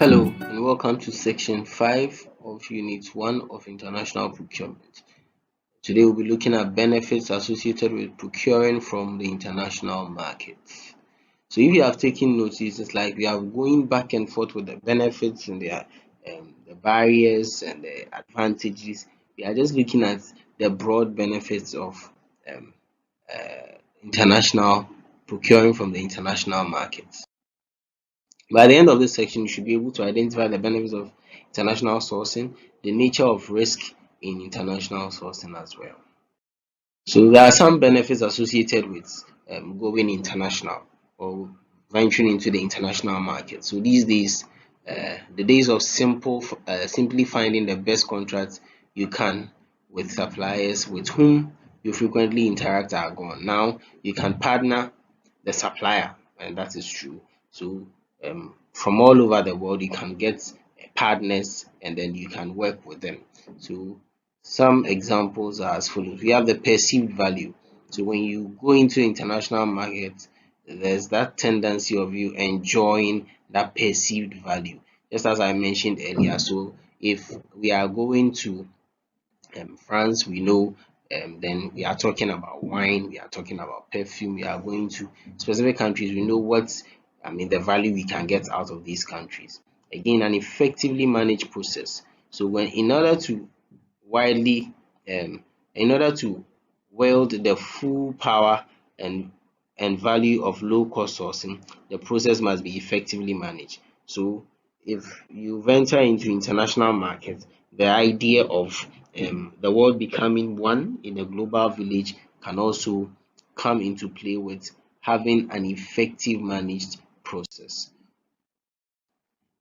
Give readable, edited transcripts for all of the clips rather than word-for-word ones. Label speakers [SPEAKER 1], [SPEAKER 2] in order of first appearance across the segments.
[SPEAKER 1] Hello and welcome to section 5 of unit 1 of international procurement. Today we'll be looking at benefits associated with procuring from the international markets. So if you have taken notice, it's like we are going back and forth with the benefits and the barriers and the advantages. We are just looking at the broad benefits of um, international procuring from the international markets. By the end of this section, you should be able to identify the benefits of international sourcing, the nature of risk in international sourcing as well. So there are some benefits associated with going international or venturing into the international market. So these days, the days of simply finding the best contracts you can with suppliers with whom you frequently interact are gone. Now you can partner the supplier, and that is true. So from all over the world, you can get partners, and then you can work with them. So some examples are as follows. We have the perceived value. So when you go into international market, there's that tendency of you enjoying that perceived value. Just as I mentioned earlier. So if we are going to France, we know then we are talking about wine, we are talking about perfume, we are going to specific countries, we know the value we can get out of these countries. Again, an effectively managed process. So when widely in order to wield the full power and value of low cost sourcing, the process must be effectively managed. So if you venture into international market, the idea of the world becoming one in a global village can also come into play with having an effective managed process.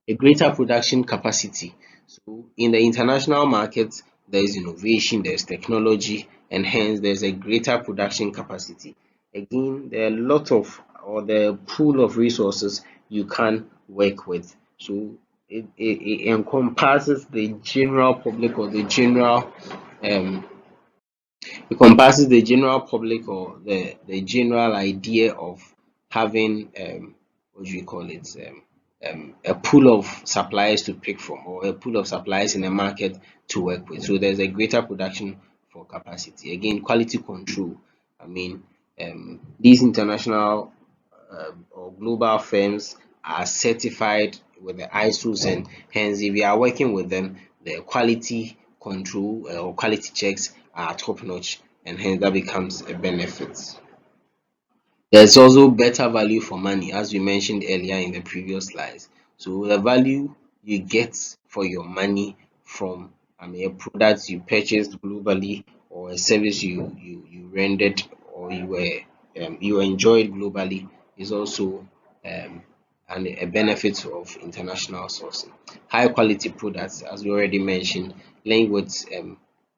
[SPEAKER 1] A greater production capacity. So in the international market, there is innovation, there's technology, and hence there's a greater production capacity. Again, there are a lot of or the pool of resources you can work with. So it encompasses the general public or um the general idea of having what do you call it a pool of suppliers to pick from, or a pool of suppliers in a market to work with. So there's a greater production for capacity. Again, quality control. These international or global firms are certified with the ISOs, and hence if you are working with them, the quality control or quality checks are top notch, and hence that becomes a benefit. There's also better value for money, as we mentioned earlier in the previous slides. So the value you get for your money from a product you purchased globally, or a service you rendered, or you enjoyed globally, is also um, a benefit of international sourcing. High quality products, as we already mentioned, linked with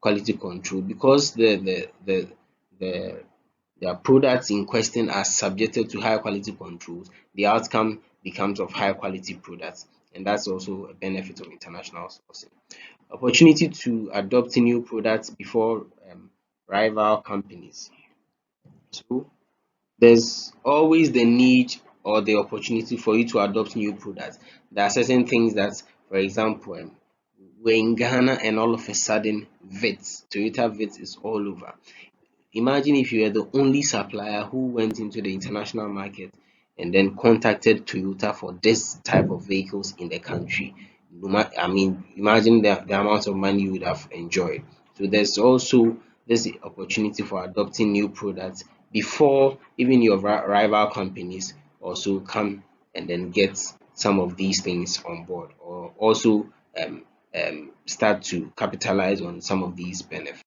[SPEAKER 1] quality control, because the their products in question are subjected to high quality controls, the outcome becomes of high quality products, and that's also a benefit of international sourcing. Opportunity to adopt new products before rival companies. So there's always the need or the opportunity for you to adopt new products. There are certain things that, for example, we're in Ghana and all of a sudden Toyota VITS is all over. Imagine if you were the only supplier who went into the international market and then contacted Toyota for this type of vehicles in the country. Imagine the amount of money you would have enjoyed. So there's the opportunity for adopting new products before even your rival companies also come and then get some of these things on board, or also start to capitalize on some of these benefits.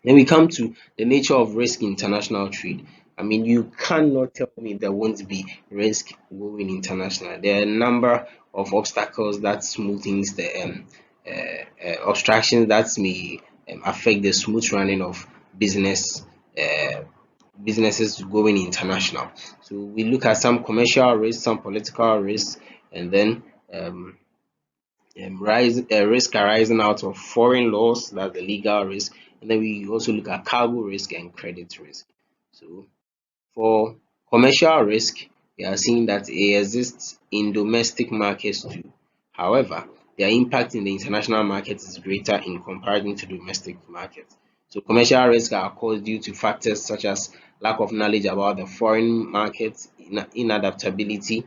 [SPEAKER 1] Then we come to the nature of risk in international trade. You cannot tell me there won't be risk going international. There are a number of obstacles that smooth things, the obstructions that may affect the smooth running of business uh, businesses going international. So we look at some commercial risks, some political risks, and then risk arising out of foreign laws, that's the legal risk, and then we also look at cargo risk and credit risk. So for commercial risk, we are seeing that it exists in domestic markets too. However, their impact in the international market is greater in comparison to domestic market. So commercial risks are caused due to factors such as lack of knowledge about the foreign market, inadaptability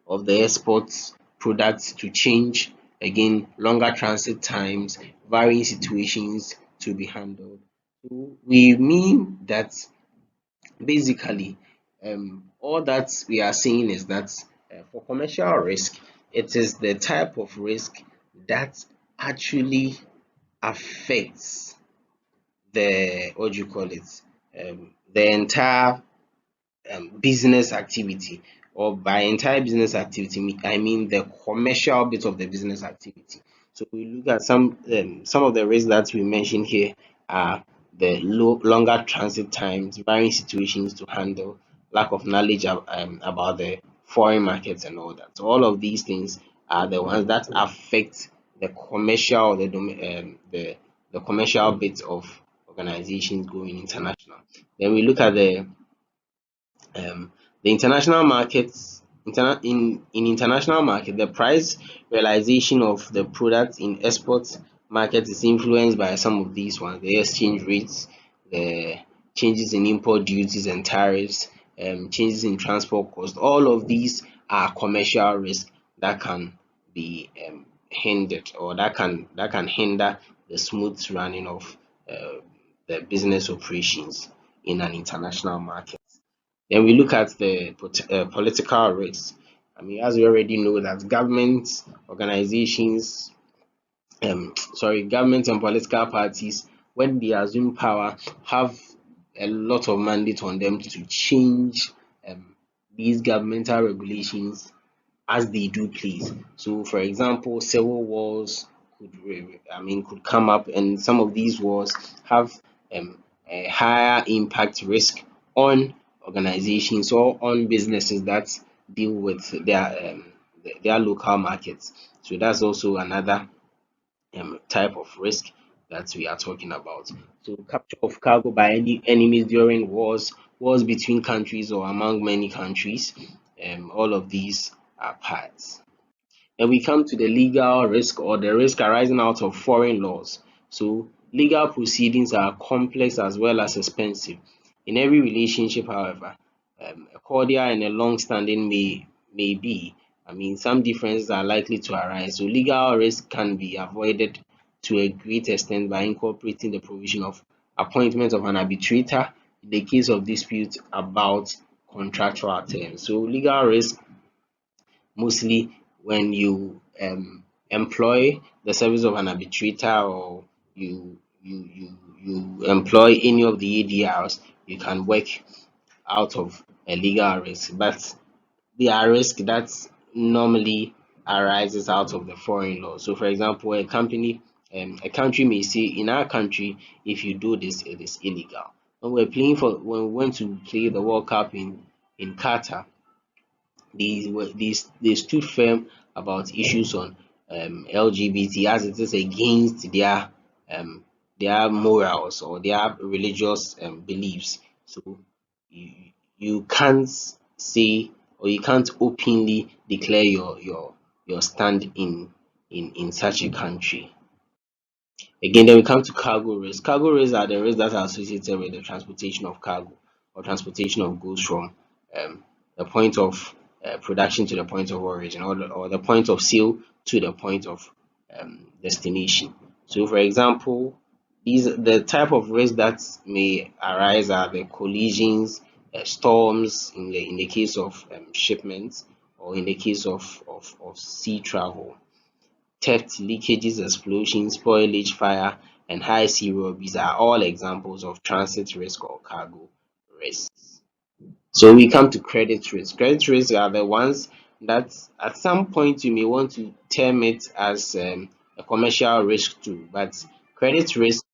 [SPEAKER 1] of the exports products to change, again longer transit times, varying situations to be handled. So we mean that basically all that we are saying is that for commercial risk, it is the type of risk that actually affects the what do you call it the entire business activity, or by entire business activity I mean the commercial bit of the business activity. So we look at some of the risks that we mentioned here are the longer transit times, varying situations to handle, lack of knowledge about the foreign markets and all that. So all of these things are the ones that affect the commercial, the commercial bit of organizations going international. Then we look at the international markets. In international market, the price realization of the product in export market is influenced by some of these ones: the exchange rates, the changes in import duties and tariffs, changes in transport cost. All of these are commercial risk that can be hindered, or that can hinder the smooth running of uh, the business operations in an international market. Then we look at the political risks. I mean, as we already know that organizations, government and political parties, when they assume power, have a lot of mandate on them to change um, these governmental regulations as they do please. So, for example, civil wars could come up, and some of these wars have a higher impact risk on organizations or on businesses that deal with their local markets. So that's also another type of risk that we are talking about. So capture of cargo by any enemies during wars between countries or among many countries, all of these are parts. And we come to the legal risk, or the risk arising out of foreign laws. So legal proceedings are complex as well as expensive. In every relationship, however, a cordial and a long-standing may be. I mean, some differences are likely to arise. So legal risk can be avoided to a great extent by incorporating the provision of appointment of an arbitrator in the case of disputes about contractual terms. So legal risk mostly when you employ the service of an arbitrator, or you employ any of the ADRs, you can work out of a legal risk. But there are risks that normally arises out of the foreign law. So, for example, a country may say, in our country, if you do this, it is illegal. When we went to play the World Cup in Qatar, they stood firm about issues on LGBT, as it is against um, their morals or their religious beliefs. So you, you can't say, or you can't openly declare your stand in such a country. Again, then we come to cargo risks. Cargo risks are the risks that are associated with the transportation of cargo or transportation of goods from the point of production to the point of origin, or the point of sale to the point of destination. So, for example, these the type of risks that may arise are the collisions, storms in the case of shipments, or in the case of sea travel. Theft, leakages, explosions, spoilage, fire, and high sea robberies are all examples of transit risk or cargo risk. So we come to credit risk. Credit risks are the ones that at some point you may want to term it as a commercial risk too, credit risk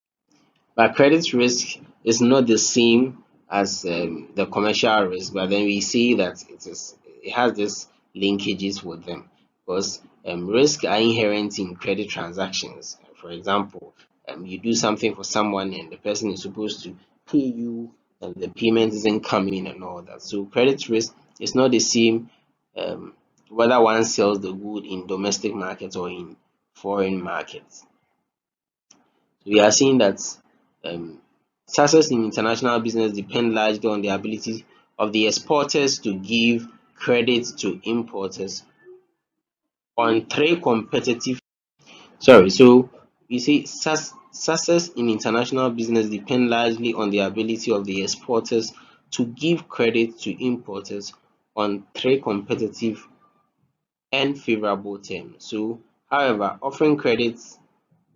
[SPEAKER 1] credit risk is not the same as the commercial risk, but then we see that it has this linkages with them, because risks are inherent in credit transactions. For example, you do something for someone and the person is supposed to pay you, and the payment isn't coming and all that. So credit risk is not the same um, whether one sells the good in domestic markets or in foreign markets. We are seeing that um, success in international business depend largely on the ability of the exporters to give credit to importers on three competitive. Sorry, so you see, success in international business depend largely on the ability of the exporters to give credit to importers on three competitive and favorable terms. So, however, offering credit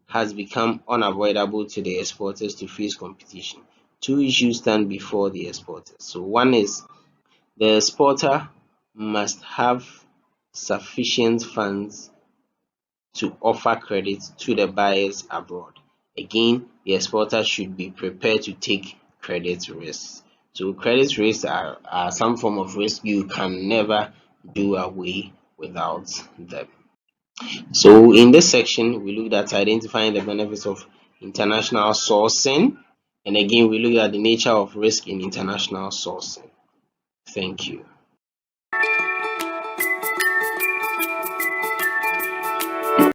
[SPEAKER 1] has become unavoidable to the exporters to face competition. Two issues stand before the exporters. So one is the exporter must have sufficient funds to offer credit to the buyers abroad. Again, the exporter should be prepared to take credit risks. So credit risks are some form of risk you can never do away without them. So in this section, we looked at identifying the benefits of international sourcing. And again, we looked at the nature of risk in international sourcing. Thank you.